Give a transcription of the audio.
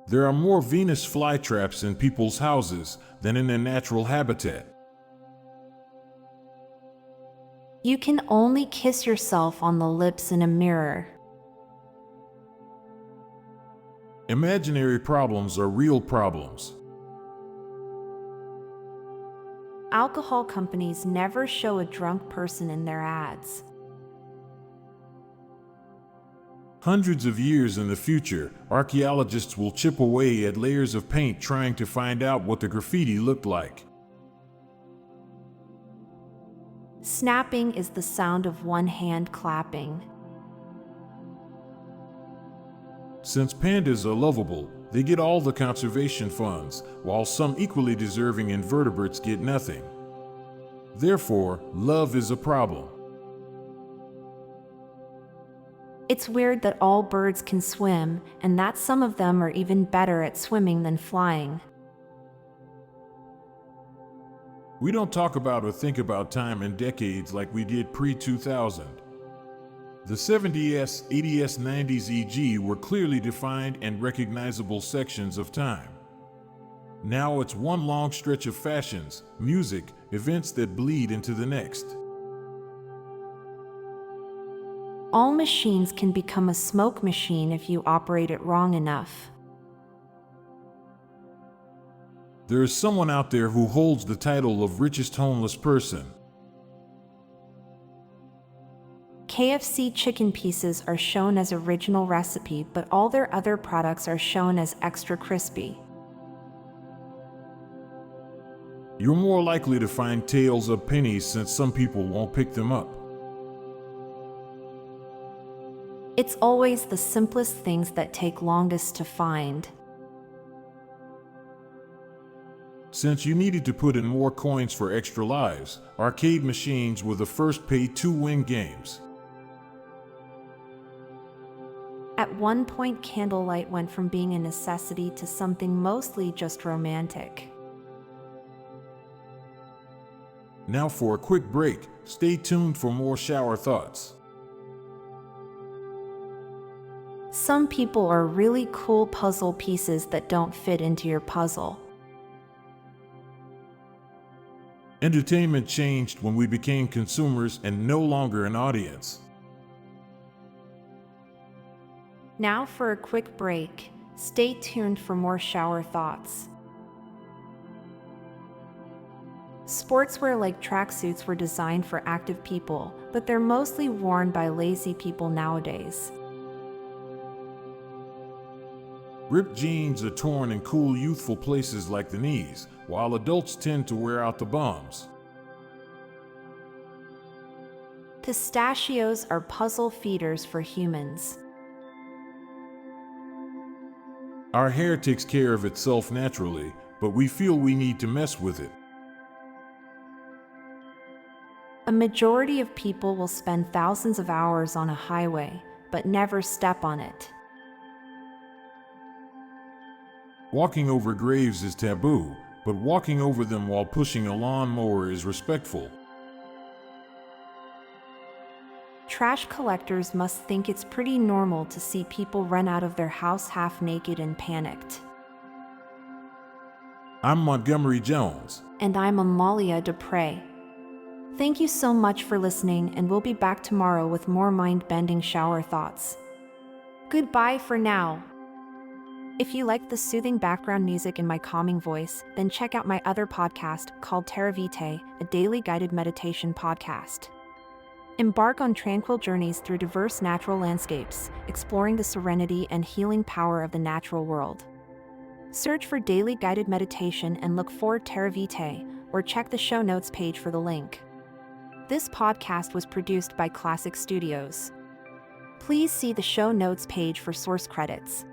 There are more Venus flytraps in people's houses than in their natural habitat. You can only kiss yourself on the lips in a mirror. Imaginary problems are real problems. Alcohol companies never show a drunk person in their ads. Hundreds of years in the future, archaeologists will chip away at layers of paint trying to find out what the graffiti looked like. Snapping is the sound of one hand clapping. Since pandas are lovable, they get all the conservation funds, while some equally deserving invertebrates get nothing. Therefore, love is a problem. It's weird that all birds can swim, and that some of them are even better at swimming than flying. We don't talk about or think about time in decades like we did pre-2000. The 70s, 80s, 90s e.g. were clearly defined and recognizable sections of time. Now it's one long stretch of fashions, music, events that bleed into the next. All machines can become a smoke machine if you operate it wrong enough. There is someone out there who holds the title of richest homeless person. KFC chicken pieces are shown as original recipe, but all their other products are shown as extra crispy. You're more likely to find tails of pennies since some people won't pick them up. It's always the simplest things that take longest to find. Since you needed to put in more coins for extra lives, arcade machines were the first pay-to-win games. At one point, candlelight went from being a necessity to something mostly just romantic. Now for a quick break, stay tuned for more shower thoughts. Some people are really cool puzzle pieces that don't fit into your puzzle. Entertainment changed when we became consumers and no longer an audience. Now for a quick break, stay tuned for more shower thoughts. Sportswear like tracksuits were designed for active people, but they're mostly worn by lazy people nowadays. Ripped jeans are torn in cool youthful places like the knees, while adults tend to wear out the bums. Pistachios are puzzle feeders for humans. Our hair takes care of itself naturally, but we feel we need to mess with it. A majority of people will spend thousands of hours on a highway, but never step on it. Walking over graves is taboo, but walking over them while pushing a lawnmower is respectful. Trash collectors must think it's pretty normal to see people run out of their house half naked and panicked. I'm Montgomery Jones. And I'm Amalia Dupre. Thank you so much for listening, and we'll be back tomorrow with more mind-bending shower thoughts. Goodbye for now. If you like the soothing background music and my calming voice, then check out my other podcast called Terra Vitae, a daily guided meditation podcast. Embark on tranquil journeys through diverse natural landscapes, exploring the serenity and healing power of the natural world. Search for daily guided meditation and look for Terra Vitae, or check the show notes page for the link. This podcast was produced by Klassic Studios. Please see the show notes page for source credits.